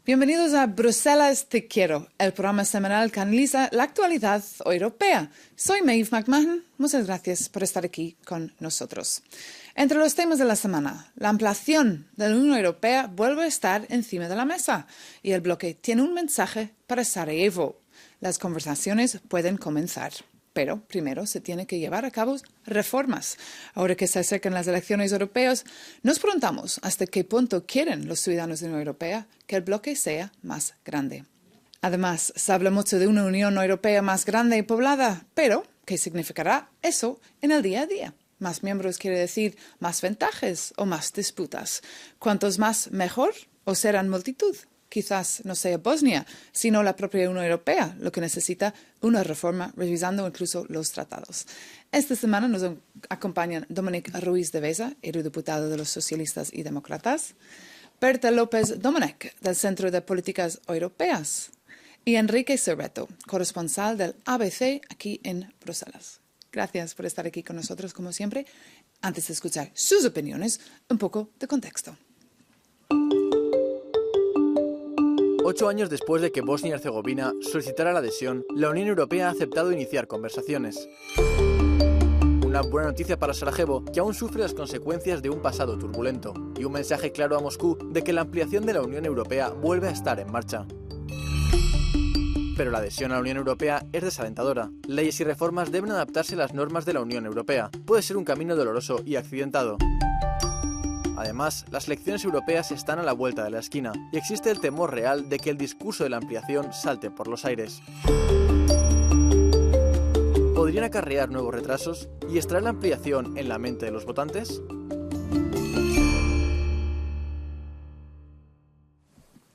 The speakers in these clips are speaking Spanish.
Bienvenidos a Bruselas Te Quiero, el programa semanal que analiza la actualidad europea. Soy Maeve McMahon, muchas gracias por estar aquí con nosotros. Entre los temas de la semana, la ampliación de la Unión Europea vuelve a estar encima de la mesa y el bloque tiene un mensaje para Sarajevo. Las conversaciones pueden comenzar. Pero primero se tiene que llevar a cabo reformas. Ahora que se acercan las elecciones europeas, nos preguntamos hasta qué punto quieren los ciudadanos de la Unión Europea que el bloque sea más grande. Además, se habla mucho de una Unión Europea más grande y poblada, pero ¿qué significará eso en el día a día? ¿Más miembros quiere decir más ventajas o más disputas? ¿Cuántos más mejor o serán multitud? Quizás no sea Bosnia, sino la propia Unión Europea, lo que necesita una reforma, revisando incluso los tratados. Esta semana nos acompañan Dominic Ruiz de Veza, eurodiputado de los Socialistas y Demócratas, Berta López Domenech, del Centro de Políticas Europeas, y Enrique Cerveto, corresponsal del ABC aquí en Bruselas. Gracias por estar aquí con nosotros, como siempre. Antes de escuchar sus opiniones, un poco de contexto. 8 años después de que Bosnia y Herzegovina solicitara la adhesión, la Unión Europea ha aceptado iniciar conversaciones. Una buena noticia para Sarajevo, que aún sufre las consecuencias de un pasado turbulento, y un mensaje claro a Moscú de que la ampliación de la Unión Europea vuelve a estar en marcha. Pero la adhesión a la Unión Europea es desalentadora. Leyes y reformas deben adaptarse a las normas de la Unión Europea. Puede ser un camino doloroso y accidentado. Además, las elecciones europeas están a la vuelta de la esquina y existe el temor real de que el discurso de la ampliación salte por los aires. ¿Podrían acarrear nuevos retrasos y extraer la ampliación en la mente de los votantes?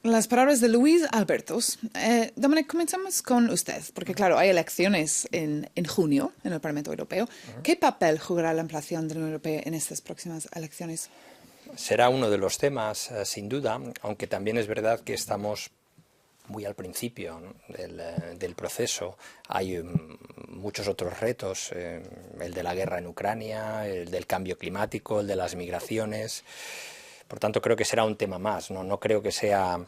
Las palabras de Luis Albertos. Dominic, comenzamos con usted, porque claro, hay elecciones en junio en el Parlamento Europeo. ¿Qué papel jugará la ampliación de la Unión Europea en estas próximas elecciones? Será uno de los temas, sin duda, aunque también es verdad que estamos muy al principio, ¿no?, del proceso. Hay muchos otros retos, el de la guerra en Ucrania, el del cambio climático, el de las migraciones. Por tanto, creo que será un tema más. No creo que sea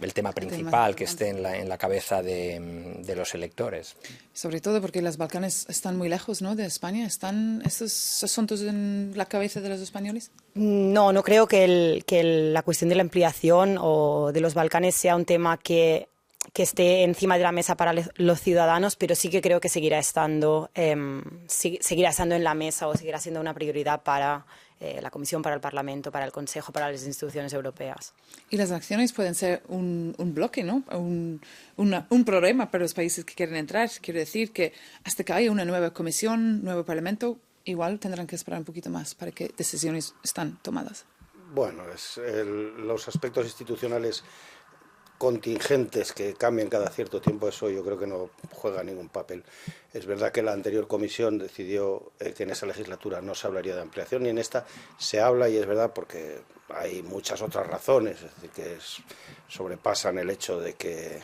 el tema principal que esté en la cabeza de los electores. Sobre todo porque los Balcanes están muy lejos, ¿no?, de España. ¿Están estos asuntos en la cabeza de los españoles? No creo que la cuestión de la ampliación o de los Balcanes sea un tema que esté encima de la mesa para los ciudadanos, pero sí que creo que seguirá estando en la mesa o seguirá siendo una prioridad para la Comisión, para el Parlamento, para el Consejo, para las instituciones europeas. Y las acciones pueden ser un bloque, ¿no? Un problema para los países que quieren entrar. Quiere decir que hasta que haya una nueva Comisión, nuevo Parlamento, igual tendrán que esperar un poquito más para que decisiones estén tomadas. Bueno, los aspectos institucionales contingentes que cambian cada cierto tiempo, eso yo creo que no juega ningún papel. Es verdad que la anterior comisión decidió que en esa legislatura no se hablaría de ampliación, y en esta se habla, y es verdad porque hay muchas otras razones, es decir, que sobrepasan el hecho de que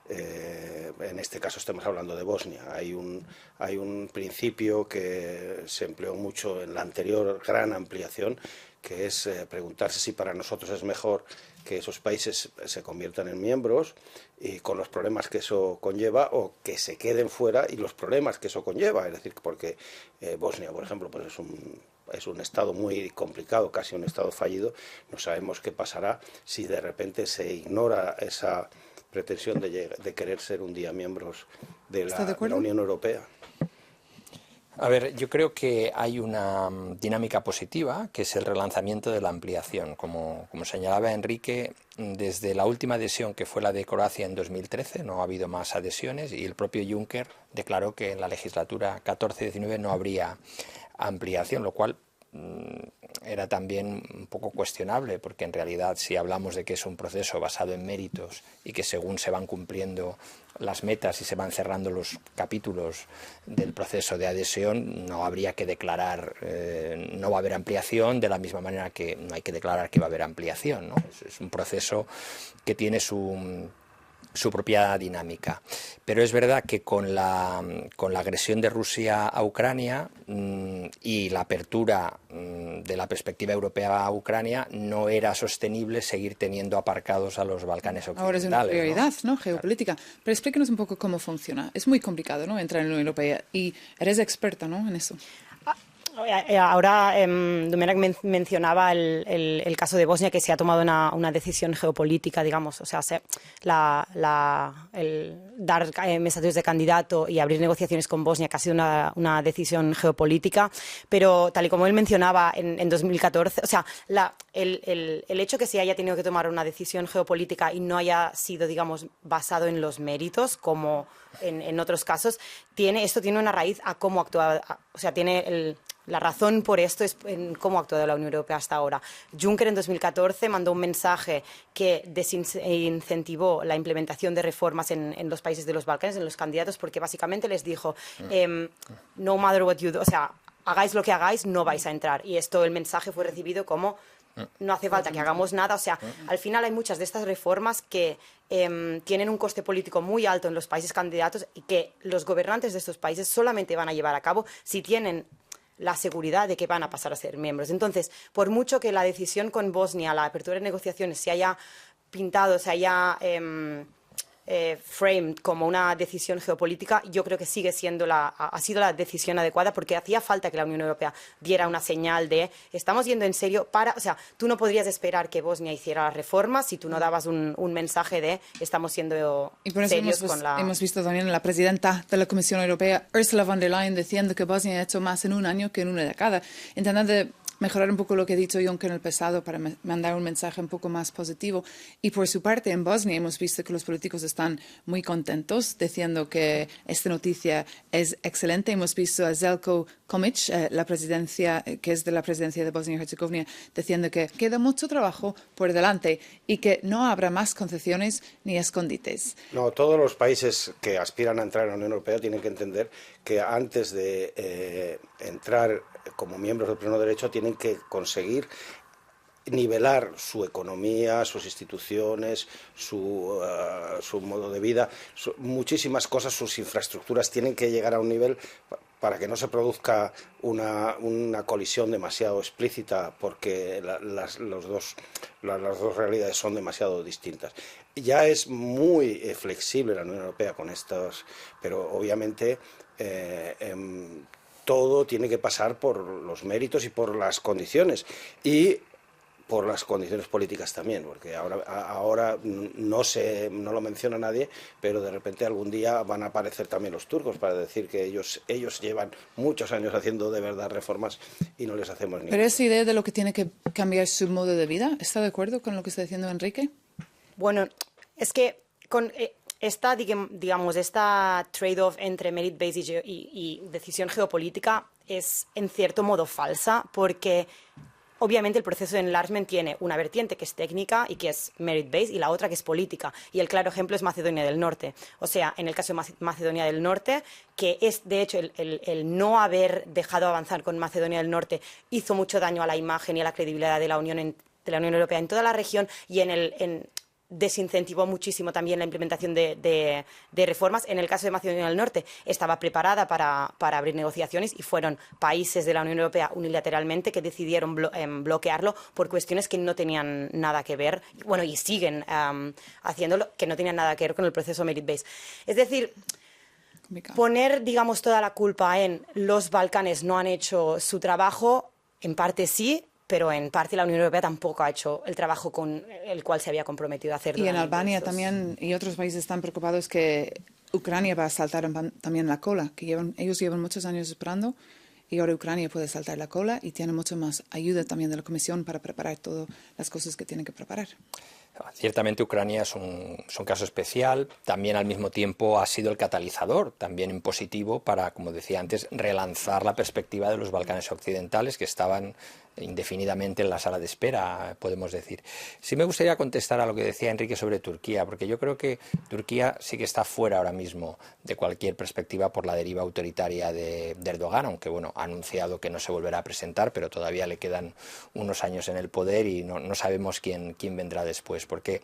en este caso estemos hablando de Bosnia. Hay un principio que se empleó mucho en la anterior gran ampliación, que es preguntarse si para nosotros es mejor que esos países se conviertan en miembros y con los problemas que eso conlleva, o que se queden fuera y los problemas que eso conlleva. Es decir, porque Bosnia, por ejemplo, pues es un estado muy complicado, casi un estado fallido. No sabemos qué pasará si de repente se ignora esa pretensión de querer ser un día miembros de la Unión Europea. A ver, yo creo que hay una dinámica positiva, que es el relanzamiento de la ampliación. Como señalaba Enrique, desde la última adhesión, que fue la de Croacia en 2013, no ha habido más adhesiones, y el propio Juncker declaró que en la legislatura 14-19 no habría ampliación, lo cual era también un poco cuestionable, porque en realidad, si hablamos de que es un proceso basado en méritos y que según se van cumpliendo las metas y se van cerrando los capítulos del proceso de adhesión, no habría que declarar, no va a haber ampliación, de la misma manera que no hay que declarar que va a haber ampliación, ¿no? Es un proceso que tiene su su propia dinámica. Pero es verdad que con la agresión de Rusia a Ucrania y la apertura de la perspectiva europea a Ucrania, no era sostenible seguir teniendo aparcados a los Balcanes occidentales. Ahora es una prioridad, ¿no? Geopolítica. Pero explíquenos un poco cómo funciona. Es muy complicado, ¿no?, entrar en la Unión Europea, y eres experta, ¿no?, en eso. Ahora, Domènec mencionaba el caso de Bosnia, que se ha tomado una decisión geopolítica, digamos, o sea, el dar mensajes de candidato y abrir negociaciones con Bosnia, que ha sido una decisión geopolítica, pero tal y como él mencionaba en 2014, o sea, el hecho que se haya tenido que tomar una decisión geopolítica y no haya sido, digamos, basado en los méritos, como en otros casos, esto tiene una raíz a cómo actúa, o sea, la razón por esto es en cómo ha actuado la Unión Europea hasta ahora. Juncker en 2014 mandó un mensaje que desincentivó la implementación de reformas en los países de los Balcanes, en los candidatos, porque básicamente les dijo, no matter what you do, o sea, hagáis lo que hagáis, no vais a entrar. Y el mensaje fue recibido como, no hace falta que hagamos nada. O sea, al final hay muchas de estas reformas que tienen un coste político muy alto en los países candidatos y que los gobernantes de estos países solamente van a llevar a cabo si tienen la seguridad de que van a pasar a ser miembros. Entonces, por mucho que la decisión con Bosnia, la apertura de negociaciones, se haya pintado, se haya framed como una decisión geopolítica, yo creo que ha sido la decisión adecuada, porque hacía falta que la Unión Europea diera una señal de estamos yendo en serio o sea, tú no podrías esperar que Bosnia hiciera las reformas si tú no dabas un mensaje de estamos siendo y por eso serios con la... hemos visto también a la presidenta de la Comisión Europea, Ursula von der Leyen, diciendo que Bosnia ha hecho más en un año que en una década, intentando mejorar un poco lo que ha dicho Juncker en el pasado para mandar un mensaje un poco más positivo. Y por su parte, en Bosnia hemos visto que los políticos están muy contentos, diciendo que esta noticia es excelente. Hemos visto a Željko Komšić, que es de la presidencia de Bosnia y Herzegovina, diciendo que queda mucho trabajo por delante y que no habrá más concesiones ni escondites. No, todos los países que aspiran a entrar en la Unión Europea tienen que entender que antes de entrar como miembros de pleno derecho tienen que conseguir nivelar su economía, sus instituciones, su modo de vida, muchísimas cosas, sus infraestructuras tienen que llegar a un nivel para que no se produzca una colisión demasiado explícita, porque las dos realidades son demasiado distintas. Ya es muy flexible la Unión Europea con estos, pero obviamente todo tiene que pasar por los méritos y por las condiciones, y por las condiciones políticas también, porque ahora no lo menciona nadie, pero de repente algún día van a aparecer también los turcos para decir que ellos llevan muchos años haciendo de verdad reformas y no les hacemos ni. Pero esa idea de lo que tiene que cambiar su modo de vida, ¿está de acuerdo con lo que está diciendo Enrique? Bueno, es que con esta trade-off entre merit-based y decisión geopolítica es en cierto modo falsa, porque obviamente el proceso de enlargement tiene una vertiente que es técnica y que es merit-based, y la otra que es política. Y el claro ejemplo es Macedonia del Norte. O sea, en el caso de Macedonia del Norte, que es de hecho el no haber dejado avanzar con Macedonia del Norte hizo mucho daño a la imagen y a la credibilidad de la Unión Europea en toda la región, y desincentivó muchísimo también la implementación de reformas. En el caso de Macedonia del Norte, estaba preparada para abrir negociaciones, y fueron países de la Unión Europea unilateralmente que decidieron bloquearlo por cuestiones que no tenían nada que ver, bueno, y siguen haciéndolo, que no tenían nada que ver con el proceso merit-based. Es decir, poner, digamos, toda la culpa en los Balcanes no han hecho su trabajo, en parte sí, pero en parte la Unión Europea tampoco ha hecho el trabajo con el cual se había comprometido a hacer. Y en Albania también, y otros países están preocupados que Ucrania va a saltar también la cola, que ellos llevan muchos años esperando, y ahora Ucrania puede saltar la cola y tiene mucho más ayuda también de la Comisión para preparar todas las cosas que tiene que preparar. Ciertamente Ucrania es un caso especial, también al mismo tiempo ha sido el catalizador, también en positivo, para, como decía antes, relanzar la perspectiva de los Balcanes occidentales, que estaban indefinidamente en la sala de espera, podemos decir. Sí me gustaría contestar a lo que decía Enrique sobre Turquía, porque yo creo que Turquía sí que está fuera ahora mismo de cualquier perspectiva por la deriva autoritaria de Erdogan, aunque bueno, ha anunciado que no se volverá a presentar, pero todavía le quedan unos años en el poder y no sabemos quién vendrá después. porque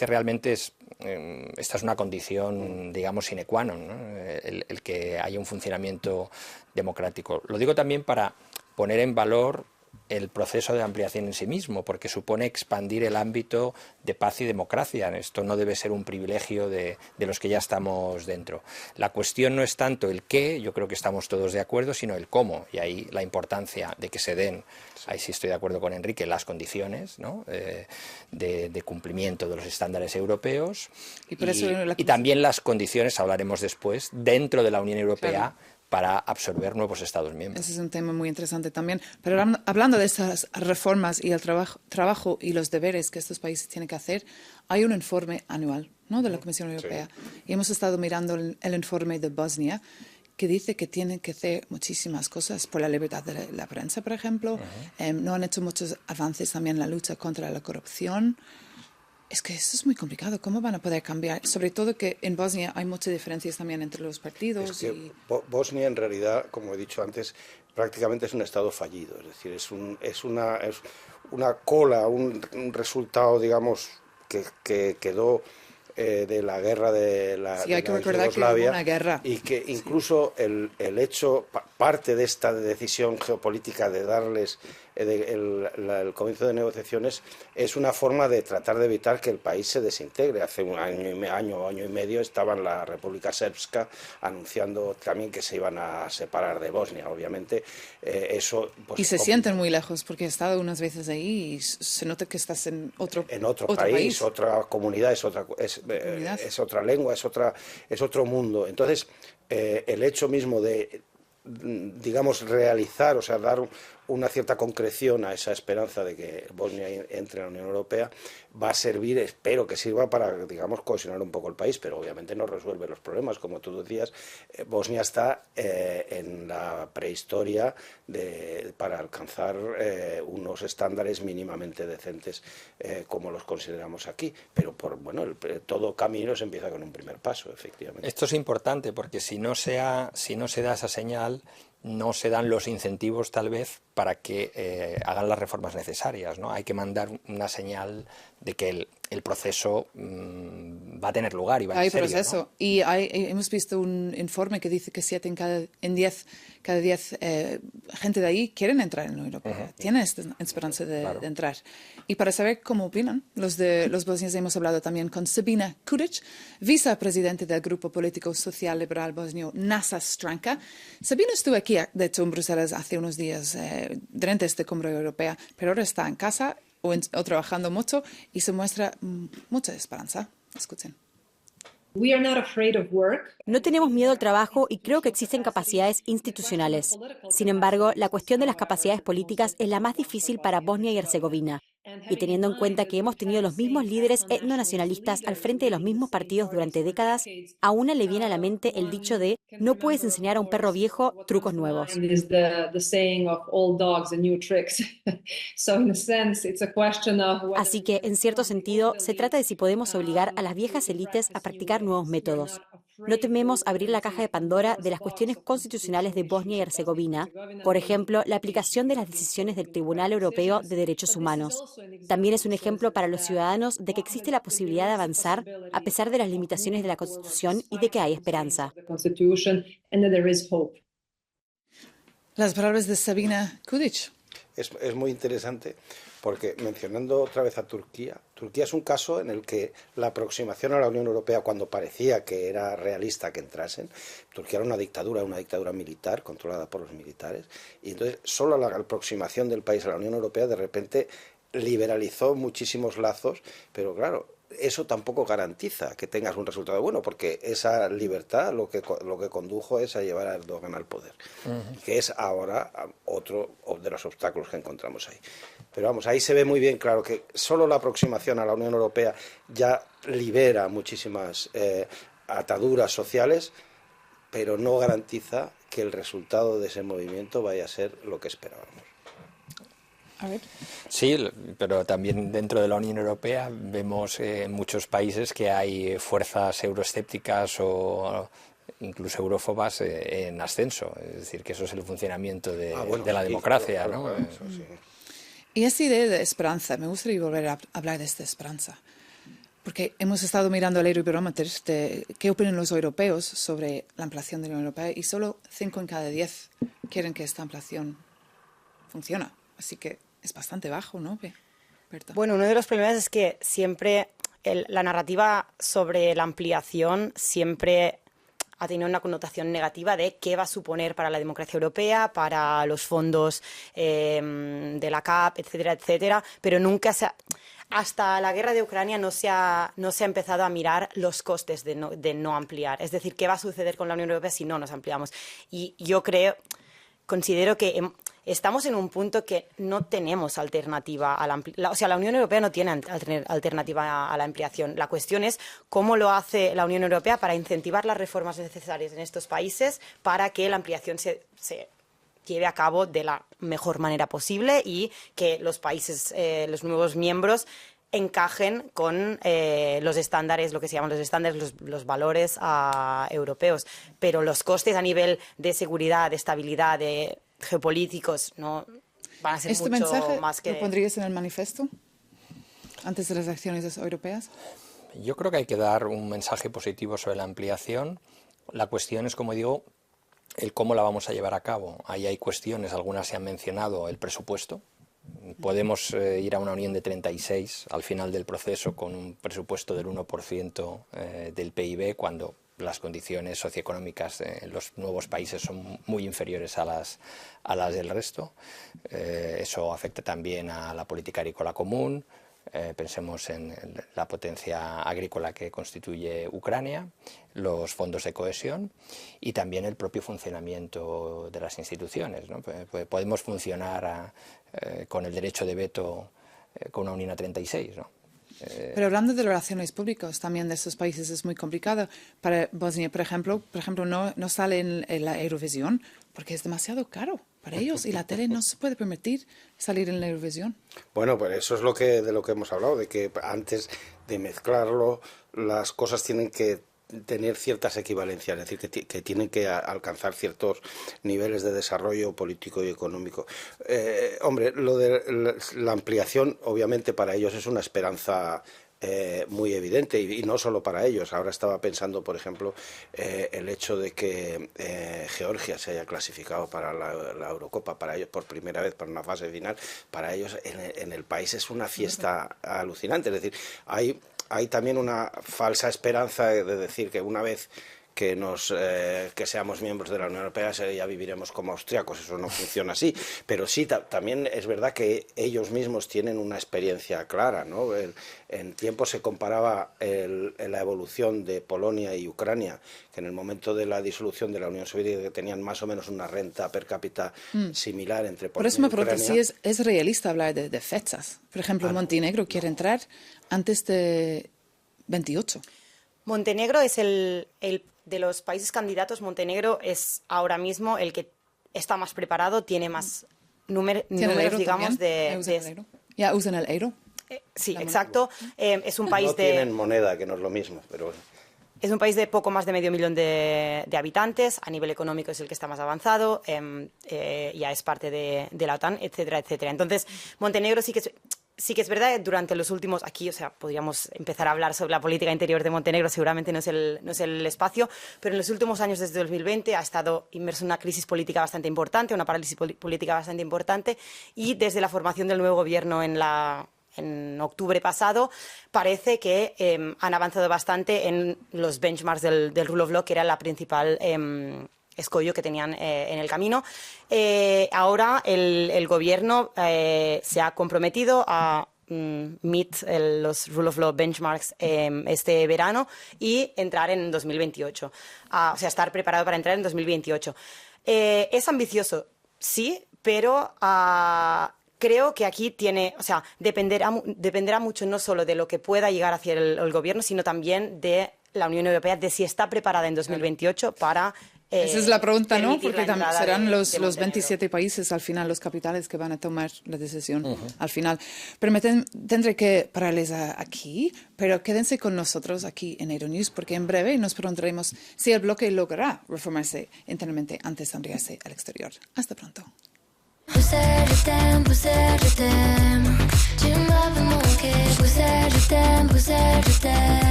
realmente esta es una condición, digamos, sine qua non, ¿no? El que haya un funcionamiento democrático. Lo digo también para poner en valor el proceso de ampliación en sí mismo, porque supone expandir el ámbito de paz y democracia. Esto no debe ser un privilegio de los que ya estamos dentro. La cuestión no es tanto el qué, yo creo que estamos todos de acuerdo, sino el cómo, y ahí la importancia de que se den, ahí sí estoy de acuerdo con Enrique, las condiciones, ¿no? de cumplimiento de los estándares europeos y también las condiciones, hablaremos después, dentro de la Unión Europea, claro, para absorber nuevos Estados miembros. Ese es un tema muy interesante también. Pero hablando de esas reformas y el trabajo y los deberes que estos países tienen que hacer, hay un informe anual, ¿no?, de la Comisión Europea. Sí. Y hemos estado mirando el informe de Bosnia, que dice que tienen que hacer muchísimas cosas por la libertad de la prensa, por ejemplo. No han hecho muchos avances también en la lucha contra la corrupción. Es que eso es muy complicado. ¿Cómo van a poder cambiar? Sobre todo que en Bosnia hay muchas diferencias también entre los partidos. Es que Bosnia, en realidad, como he dicho antes, prácticamente es un estado fallido. Es decir, es una cola, un resultado, digamos, que quedó de la guerra de la, sí, hay que recordar Yugoslavia, que hubo una guerra. Y que incluso el hecho, parte de esta decisión geopolítica de darles el comienzo de negociaciones es una forma de tratar de evitar que el país se desintegre. Hace un año y medio estaba en la República Srpska anunciando también que se iban a separar de Bosnia, obviamente. Eso, pues, y se sienten muy lejos, porque he estado unas veces ahí y se nota que estás en otro país, otra comunidad, es otra lengua, es otro mundo. Entonces, el hecho mismo de, digamos, realizar, o sea, dar una cierta concreción a esa esperanza de que Bosnia entre en la Unión Europea va a servir, espero que sirva para, digamos, cohesionar un poco el país, pero obviamente no resuelve los problemas. Como tú decías, Bosnia está en la prehistoria para alcanzar unos estándares mínimamente decentes como los consideramos aquí, pero todo camino se empieza con un primer paso, efectivamente. Esto es importante porque si no se da esa señal, no se dan los incentivos tal vez para que hagan las reformas necesarias, ¿no? Hay que mandar una señal de que el proceso va a tener lugar y va a ser serio, proceso, ¿no? Y hemos visto un informe que dice que 7 cada 10 gente de ahí quieren entrar en la Unión Europea, tienen esta esperanza de entrar. Y para saber cómo opinan los bosnios, hemos hablado también con Sabina Kudic, vicepresidente del grupo político social liberal bosnio NASA Stranka. Sabina estuvo aquí, de hecho, en Bruselas hace unos días durante esta Cumbre Europea, pero ahora está en casa o trabajando mucho y se muestra mucha esperanza. Escuchen. No tenemos miedo al trabajo y creo que existen capacidades institucionales. Sin embargo, la cuestión de las capacidades políticas es la más difícil para Bosnia y Herzegovina. Y teniendo en cuenta que hemos tenido los mismos líderes etnonacionalistas al frente de los mismos partidos durante décadas, a una le viene a la mente el dicho de no puedes enseñar a un perro viejo trucos nuevos. Así que, en cierto sentido, se trata de si podemos obligar a las viejas élites a practicar nuevos métodos. No tememos abrir la caja de Pandora de las cuestiones constitucionales de Bosnia y Herzegovina, por ejemplo, la aplicación de las decisiones del Tribunal Europeo de Derechos Humanos. También es un ejemplo para los ciudadanos de que existe la posibilidad de avanzar a pesar de las limitaciones de la Constitución y de que hay esperanza. Las palabras de Sabina Kudic. Es muy interesante porque, mencionando otra vez a Turquía es un caso en el que la aproximación a la Unión Europea, cuando parecía que era realista que entrasen, Turquía era una dictadura militar controlada por los militares, y entonces solo la aproximación del país a la Unión Europea de repente liberalizó muchísimos lazos, pero claro, eso tampoco garantiza que tengas un resultado bueno, porque esa libertad lo que condujo es a llevar a Erdogan al poder, que es ahora otro de los obstáculos que encontramos ahí. Pero vamos, ahí se ve muy bien claro que solo la aproximación a la Unión Europea ya libera muchísimas ataduras sociales, pero no garantiza que el resultado de ese movimiento vaya a ser lo que esperábamos. Sí, pero también dentro de la Unión Europea vemos en muchos países que hay fuerzas euroescépticas o incluso eurófobas en ascenso. Es decir, que eso es el funcionamiento de la democracia, ¿no? Y esa idea de esperanza, me gustaría volver a hablar de esta esperanza. Porque hemos estado mirando el Eurobarómetro de qué opinan los europeos sobre la ampliación de la Unión Europea y solo 5 en cada 10 quieren que esta ampliación funcione. Así que es bastante bajo, ¿no, Berta? Bueno, uno de los problemas es que siempre la narrativa sobre la ampliación siempre ha tenido una connotación negativa de qué va a suponer para la democracia europea, para los fondos de la CAP, etcétera, etcétera, pero nunca hasta la guerra de Ucrania no se ha empezado a mirar los costes de no ampliar. Es decir, qué va a suceder con la Unión Europea si no nos ampliamos. Y yo considero que estamos en un punto que no tenemos alternativa a la ampliación. O sea, la Unión Europea no tiene alternativa a la ampliación. La cuestión es cómo lo hace la Unión Europea para incentivar las reformas necesarias en estos países para que la ampliación se lleve a cabo de la mejor manera posible y que los países, los nuevos miembros, encajen con los estándares, lo que se llaman los estándares, los valores europeos. Pero los costes a nivel de seguridad, de estabilidad, de geopolíticos, no van a ser ¿Este mucho mensaje más que... lo pondrías en el manifiesto antes de las elecciones europeas? Yo creo que hay que dar un mensaje positivo sobre la ampliación. La cuestión es, como digo, el cómo la vamos a llevar a cabo. Ahí hay cuestiones, algunas se han mencionado, el presupuesto. Podemos ir a una unión de 36 al final del proceso con un presupuesto del 1% del PIB cuando las condiciones socioeconómicas en los nuevos países son muy inferiores a las del resto. Eso afecta también a la política agrícola común. Pensemos en la potencia agrícola que constituye Ucrania, los fondos de cohesión y también el propio funcionamiento de las instituciones, ¿no? Podemos funcionar con el derecho de veto con una Unión a 36, ¿no? Pero hablando de relaciones públicas también de estos países es muy complicado. Para Bosnia, por ejemplo no sale en la Eurovisión porque es demasiado caro para ellos y la tele no se puede permitir salir en la Eurovisión. Bueno, pues eso es de lo que hemos hablado, de que antes de mezclarlo las cosas tienen que tener ciertas equivalencias, es decir, que tienen que alcanzar ciertos niveles de desarrollo político y económico. Hombre, lo de la ampliación, obviamente para ellos es una esperanza muy evidente y no solo para ellos. Ahora estaba pensando, por ejemplo, el hecho de que Georgia se haya clasificado para la Eurocopa, para ellos por primera vez para una fase final, para ellos en el país es una fiesta alucinante. Es decir, hay también una falsa esperanza de decir que una vez que seamos miembros de la Unión Europea ya viviremos como austriacos. Eso no funciona así, pero sí también es verdad que ellos mismos tienen una experiencia clara, ¿no? En tiempo se comparaba la evolución de Polonia y Ucrania, que en el momento de la disolución de la Unión Soviética tenían más o menos una renta per cápita similar entre Polonia y Ucrania. Por eso me pregunto si es realista hablar de fechas. Por ejemplo, Montenegro quiere entrar antes de 28. Montenegro es el de los países candidatos. Montenegro es ahora mismo el que está más preparado, tiene más números, digamos, ¿Ya usan el euro? Sí, exacto. Es un país no tienen moneda, que no es lo mismo, pero bueno. Es un país de poco más de 500 millones de habitantes. A nivel económico es el que está más avanzado, ya es parte de la OTAN, etcétera, etcétera. Entonces, Montenegro sí que es verdad, durante los últimos, aquí, o sea, podríamos empezar a hablar sobre la política interior de Montenegro, seguramente no es el espacio, pero en los últimos años, desde 2020, ha estado inmerso en una crisis política bastante importante, una parálisis política bastante importante, y desde la formación del nuevo gobierno en octubre pasado, parece que han avanzado bastante en los benchmarks del Rule of Law, que era la principal escollo que tenían en el camino. Ahora el gobierno se ha comprometido a meet los Rule of Law benchmarks este verano y entrar en 2028. O sea, estar preparado para entrar en 2028. Es ambicioso, sí, pero creo que aquí dependerá mucho no solo de lo que pueda llegar hacia el gobierno, sino también de la Unión Europea, de si está preparada en 2028 para... Esa es la pregunta, ¿no? Porque serán los de 27 países al final, los capitales que van a tomar la decisión al final. Pero tendré que pararles aquí, pero quédense con nosotros aquí en Euronews, porque en breve nos preguntaremos si el bloque logrará reformarse internamente antes de ampliarse al exterior. Hasta pronto.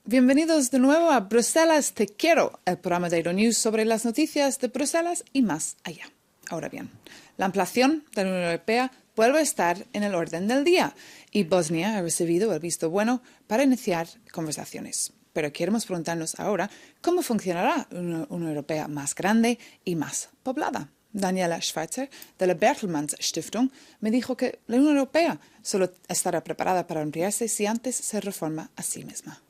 Bienvenidos de nuevo a Bruselas Te Quiero, el programa de Euronews sobre las noticias de Bruselas y más allá. Ahora bien, la ampliación de la Unión Europea vuelve a estar en el orden del día y Bosnia ha recibido el visto bueno para iniciar conversaciones. Pero queremos preguntarnos ahora cómo funcionará una Unión Europea más grande y más poblada. Daniela Schweitzer, de la Bertelsmann Stiftung, me dijo que la Unión Europea solo estará preparada para ampliarse si antes se reforma a sí misma.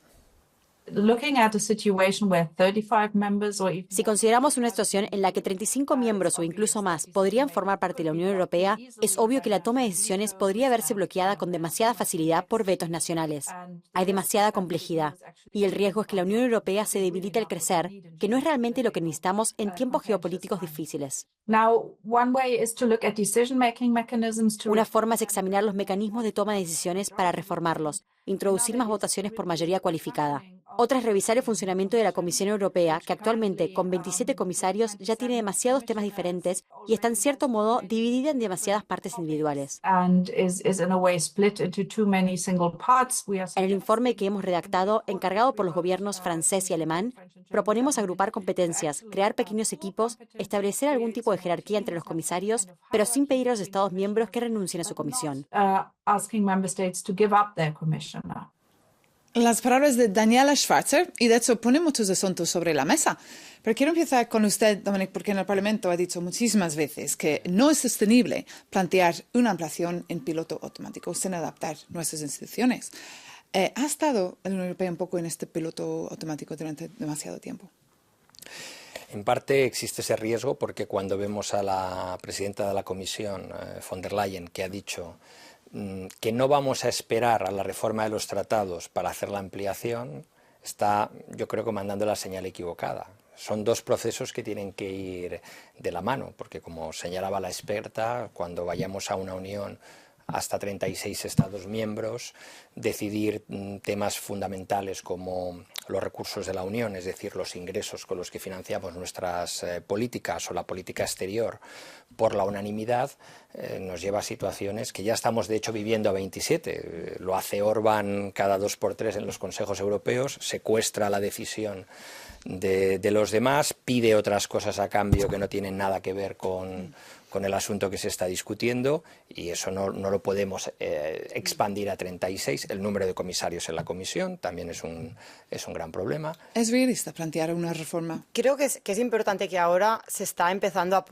Si consideramos una situación en la que 35 miembros o incluso más podrían formar parte de la Unión Europea, es obvio que la toma de decisiones podría verse bloqueada con demasiada facilidad por vetos nacionales. Hay demasiada complejidad y el riesgo es que la Unión Europea se debilite al crecer, que no es realmente lo que necesitamos en tiempos geopolíticos difíciles. Una forma es examinar los mecanismos de toma de decisiones para reformarlos, introducir más votaciones por mayoría cualificada. Otra es revisar el funcionamiento de la Comisión Europea, que actualmente, con 27 comisarios, ya tiene demasiados temas diferentes y está en cierto modo dividida en demasiadas partes individuales. En el informe que hemos redactado, encargado por los gobiernos francés y alemán, proponemos agrupar competencias, crear pequeños equipos, establecer algún tipo de jerarquía entre los comisarios, pero sin pedir a los Estados miembros que renuncien a su comisión. Las palabras de Daniela Schweitzer, y de hecho pone muchos asuntos sobre la mesa. Pero quiero empezar con usted, Dominic, porque en el Parlamento ha dicho muchísimas veces que no es sostenible plantear una ampliación en piloto automático sin adaptar nuestras instituciones. ¿Ha estado la Unión Europea un poco en este piloto automático durante demasiado tiempo? En parte existe ese riesgo porque cuando vemos a la presidenta de la Comisión, von der Leyen, que ha dicho que no vamos a esperar a la reforma de los tratados para hacer la ampliación, está, yo creo, que mandando la señal equivocada. Son dos procesos que tienen que ir de la mano, porque como señalaba la experta, cuando vayamos a una unión hasta 36 Estados miembros, decidir temas fundamentales como los recursos de la Unión, es decir, los ingresos con los que financiamos nuestras políticas o la política exterior por la unanimidad, nos lleva a situaciones que ya estamos de hecho viviendo a 27. Lo hace Orbán cada 2 por 3 en los consejos europeos, secuestra la decisión de los demás, pide otras cosas a cambio que no tienen nada que ver con el asunto que se está discutiendo, y eso no lo podemos expandir a 36. El número de comisarios en la Comisión también es un gran problema. ¿Es realista plantear una reforma? Creo que es importante que ahora se está empezando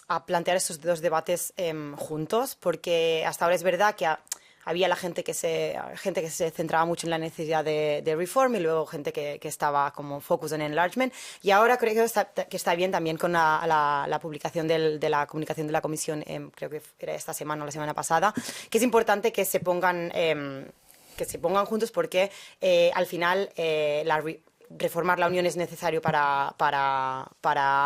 a plantear estos dos debates juntos, porque hasta ahora es verdad que había gente que se centraba mucho en la necesidad de reform y luego gente que estaba como focus en enlargement, y ahora creo que está bien también con la publicación de la comunicación de la Comisión, creo que era esta semana o la semana pasada, que es importante que se pongan juntos porque al final reformar la Unión es necesario para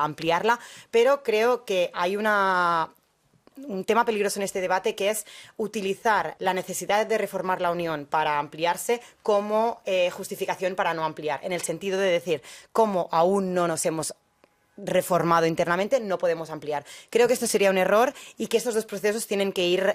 ampliarla, pero creo que hay un tema peligroso en este debate, que es utilizar la necesidad de reformar la Unión para ampliarse como justificación para no ampliar, en el sentido de decir, como aún no nos hemos reformado internamente, no podemos ampliar. Creo que esto sería un error y que estos dos procesos tienen que ir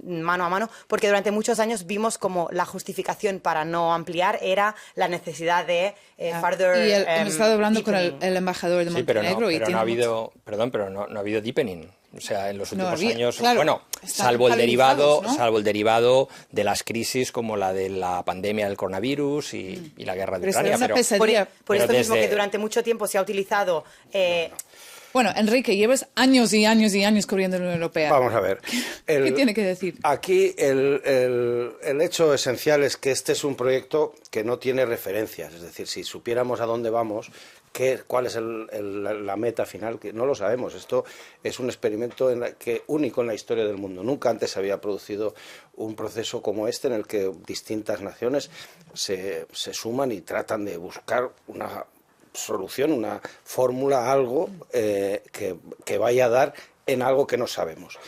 mano a mano, porque durante muchos años vimos como la justificación para no ampliar era la necesidad de further y hemos estado hablando deepening. Con el embajador de Montenegro. Pero no ha habido deepening. O sea, en los últimos años, claro, bueno, salvo el derivado ¿no? de las crisis como la de la pandemia del coronavirus y la guerra de Ucrania. Por esto mismo que durante mucho tiempo se ha utilizado. Bueno, Enrique, llevas años y años y años cubriendo la Unión Europea. Vamos a ver. ¿Qué tiene que decir? Aquí el hecho esencial es que este es un proyecto que no tiene referencias. Es decir, si supiéramos a dónde vamos, cuál es la meta final, que no lo sabemos. Esto es un experimento único en la historia del mundo. Nunca antes se había producido un proceso como este en el que distintas naciones se suman y tratan de buscar una solución, una fórmula, algo que vaya a dar en algo que no sabemos.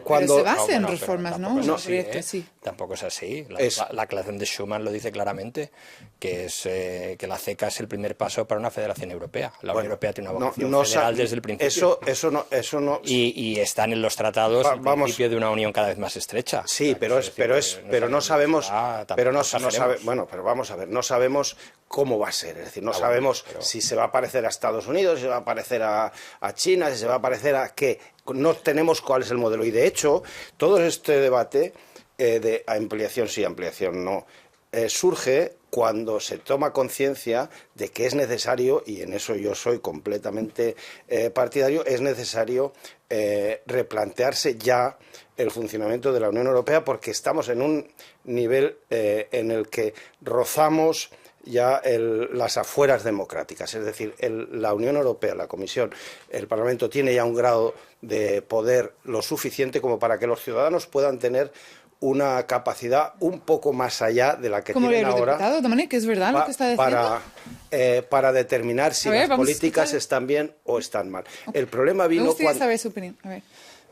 cuando... Pero se basa en reformas, ¿no? Tampoco Un es así, proyecto, sí. Tampoco es así. La Declaración de Schuman lo dice claramente, que es que la CECA es el primer paso para una federación europea. La Unión Europea tiene una vocación federal desde el principio. Eso no... Y están en los tratados el principio de una unión cada vez más estrecha. Sí, pero no sabemos... Bueno, pero vamos a ver, no sabemos cómo va a ser. Es decir, no sabemos si se va a parecer a Estados Unidos, si se va a parecer a China, si se va a parecer a qué. No tenemos cuál es el modelo. Y de hecho, todo este debate de ampliación sí, ampliación no, surge cuando se toma conciencia de que es necesario, y en eso yo soy completamente partidario, es necesario replantearse ya el funcionamiento de la Unión Europea, porque estamos en un nivel en el que rozamos ya las afueras democráticas. Es decir, la Unión Europea, la Comisión, el Parlamento tiene ya un grado de poder lo suficiente como para que los ciudadanos puedan tener una capacidad un poco más allá de la que tienen ahora. Dominic, ¿es verdad lo que está diciendo? Para determinar si las políticas están bien o están mal. El problema vino Me gustaría saber su opinión. A ver.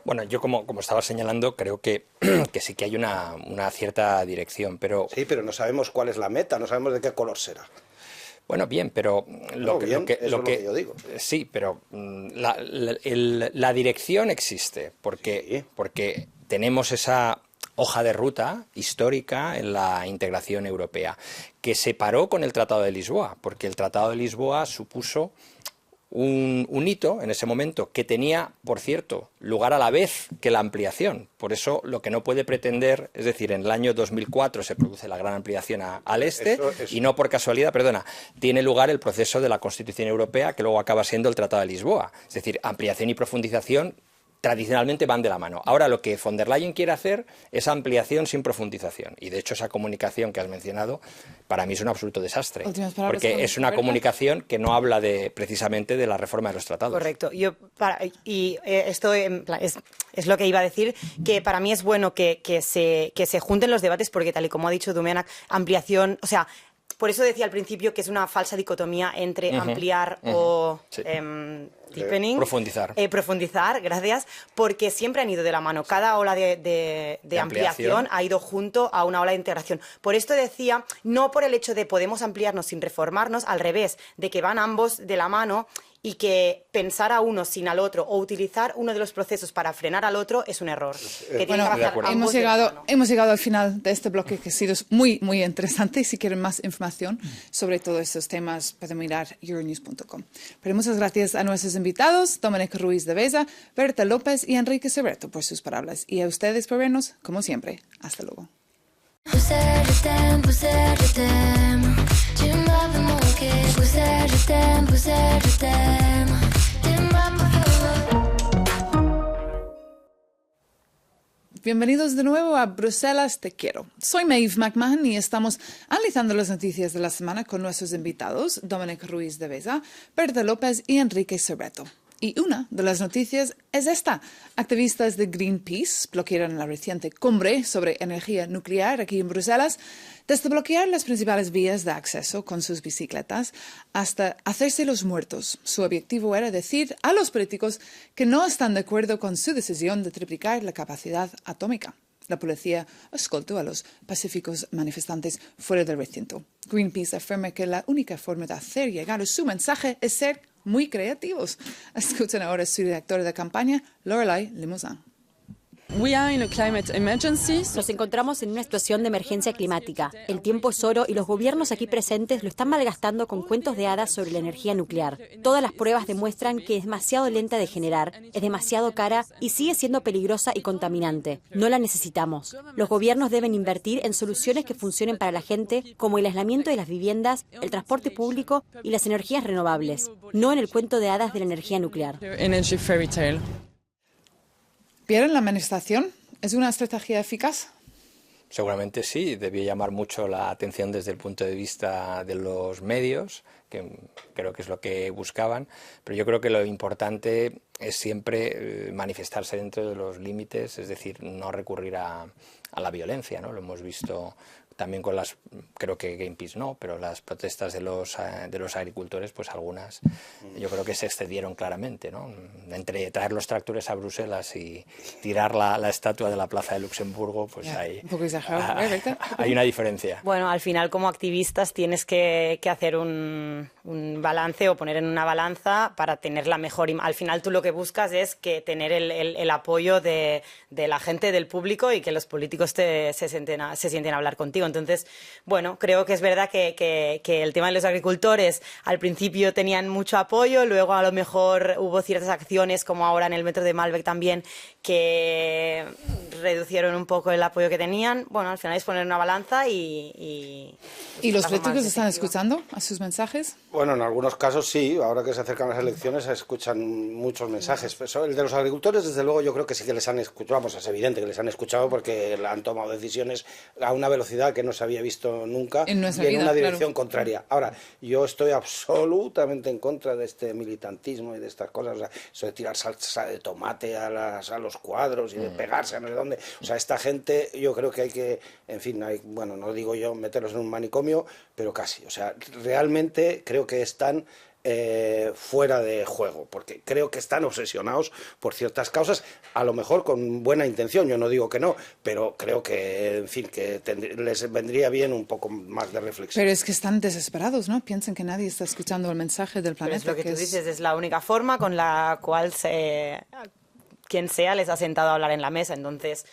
Bueno, yo como estaba señalando, creo que sí que hay una cierta dirección, pero... Sí, pero no sabemos cuál es la meta, no sabemos de qué color será. Bueno, bien, pero lo que yo digo. Sí, pero la dirección existe, porque tenemos esa hoja de ruta histórica en la integración europea, que se paró con el Tratado de Lisboa, porque el Tratado de Lisboa supuso un hito en ese momento que tenía, por cierto, lugar a la vez que la ampliación. Por eso lo que no puede pretender, es decir, en el año 2004 se produce la gran ampliación al este y no por casualidad, tiene lugar el proceso de la Constitución Europea que luego acaba siendo el Tratado de Lisboa. Es decir, ampliación y profundización tradicionalmente van de la mano. Ahora lo que von der Leyen quiere hacer es ampliación sin profundización. Y de hecho esa comunicación que has mencionado para mí es un absoluto desastre. Porque es una comunicación que no habla precisamente de la reforma de los tratados. Correcto. Esto es lo que iba a decir, que para mí es bueno que se junten los debates porque, tal y como ha dicho Domènec, ampliación... O sea, por eso decía al principio que es una falsa dicotomía entre ampliar o... Sí. Profundizar, gracias, porque siempre han ido de la mano. Cada ola de ampliación ha ido junto a una ola de integración. Por esto decía, no por el hecho de podemos ampliarnos sin reformarnos, al revés, de que van ambos de la mano y que pensar a uno sin al otro o utilizar uno de los procesos para frenar al otro es un error. Hemos llegado al final de este bloque que ha sido muy, muy interesante. Si quieren más información sobre todos estos temas, pueden mirar euronews.com. Pero muchas gracias a nuestros invitados, Domènec Ruiz de Besa, Berta López y Enrique Cerreto por sus palabras. Y a ustedes por vernos, como siempre. Hasta luego. Bienvenidos de nuevo a Bruselas Te Quiero. Soy Maeve McMahon y estamos analizando las noticias de la semana con nuestros invitados, Domènec Ruiz de Besa, Berta López y Enrique Cerreto. Y una de las noticias es esta. Activistas de Greenpeace bloquearon la reciente cumbre sobre energía nuclear aquí en Bruselas, desde bloquear las principales vías de acceso con sus bicicletas hasta hacerse los muertos. Su objetivo era decir a los políticos que no están de acuerdo con su decisión de triplicar la capacidad atómica. La policía escoltó a los pacíficos manifestantes fuera del recinto. Greenpeace afirma que la única forma de hacer llegar su mensaje es ser muy creativos. Escuchen ahora a su directora de campaña, Lorelei Limousin. Nos encontramos en una situación de emergencia climática. El tiempo es oro y los gobiernos aquí presentes lo están malgastando con cuentos de hadas sobre la energía nuclear. Todas las pruebas demuestran que es demasiado lenta de generar, es demasiado cara y sigue siendo peligrosa y contaminante. No la necesitamos. Los gobiernos deben invertir en soluciones que funcionen para la gente, como el aislamiento de las viviendas, el transporte público y las energías renovables, no en el cuento de hadas de la energía nuclear. ¿Vieron la manifestación? ¿Es una estrategia eficaz? Seguramente sí, debió llamar mucho la atención desde el punto de vista de los medios, que creo que es lo que buscaban, pero yo creo que lo importante es siempre manifestarse dentro de los límites, es decir, no recurrir a la violencia, ¿no? Lo hemos visto también con creo que Greenpeace no, pero las protestas de los agricultores, pues algunas yo creo que se excedieron claramente, ¿no? Entre traer los tractores a Bruselas y tirar la estatua de la Plaza de Luxemburgo, pues hay una diferencia. Bueno, al final como activistas tienes que hacer un balance o poner en una balanza para tener la mejor al final tú lo que buscas es que tener el apoyo de la gente, del público, y que los políticos se sienten a hablar contigo. Entonces, bueno, creo que es verdad que el tema de los agricultores al principio tenían mucho apoyo, luego a lo mejor hubo ciertas acciones, como ahora en el metro de Malbec también, que reducieron un poco el apoyo que tenían. Bueno, al final es poner una balanza ¿Y los políticos están escuchando a sus mensajes? Bueno, en algunos casos sí. Ahora que se acercan las elecciones se escuchan muchos mensajes. Pero el de los agricultores, desde luego, yo creo que sí que les han escuchado. Vamos, es evidente que les han escuchado porque han tomado decisiones a una velocidad que no se había visto nunca y en una dirección contraria. Ahora, yo estoy absolutamente en contra de este militantismo y de estas cosas. O sea, eso de tirar salsa de tomate a los cuadros y de pegarse a no sé dónde. O sea, esta gente, yo creo que hay que, en fin, bueno, no digo yo meterlos en un manicomio, pero casi. O sea, realmente creo que están fuera de juego, porque creo que están obsesionados por ciertas causas, a lo mejor con buena intención, yo no digo que no, pero creo que, en fin, que les vendría bien un poco más de reflexión. Pero es que están desesperados, ¿no? Piensan que nadie está escuchando el mensaje del planeta. Pero es lo que tú dices, es la única forma con la cual quien sea les ha sentado a hablar en la mesa, entonces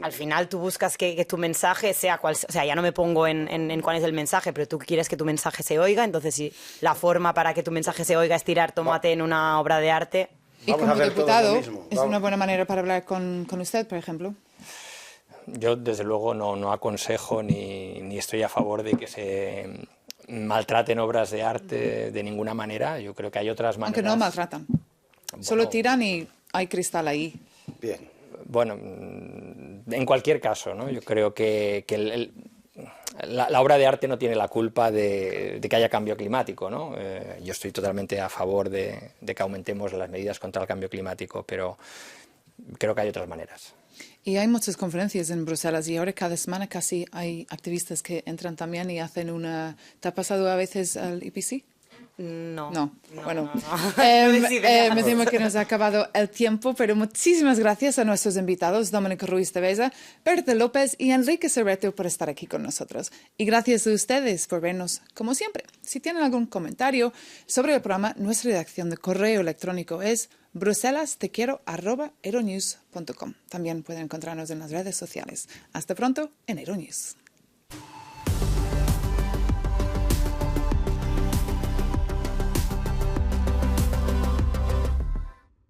al final tú buscas que tu mensaje sea cual sea. O sea, ya no me pongo en cuál es el mensaje, pero tú quieres que tu mensaje se oiga, entonces si la forma para que tu mensaje se oiga es tirar tomate en una obra de arte. Y como diputado, ¿es una buena manera para hablar con usted, por ejemplo? Yo, desde luego, no aconsejo ni estoy a favor de que se maltraten obras de arte de ninguna manera. Yo creo que hay otras maneras. Aunque no maltratan. Solo tiran y hay cristal ahí. Bien. Bueno, en cualquier caso, ¿no? Yo creo que la obra de arte no tiene la culpa de que haya cambio climático, ¿no? Yo estoy totalmente a favor de que aumentemos las medidas contra el cambio climático, pero creo que hay otras maneras. Y hay muchas conferencias en Bruselas y ahora cada semana casi hay activistas que entran también y hacen una... ¿Te ha pasado a veces al IPC? No. Bueno, me temo que nos ha acabado el tiempo, pero muchísimas gracias a nuestros invitados, Dominic Ruiz de Beza, Berta López y Enrique Cerreto, por estar aquí con nosotros. Y gracias a ustedes por vernos, como siempre. Si tienen algún comentario sobre el programa, nuestra redacción de correo electrónico es bruselas.tequiero@euronews.com. También pueden encontrarnos en las redes sociales. Hasta pronto en Euronews.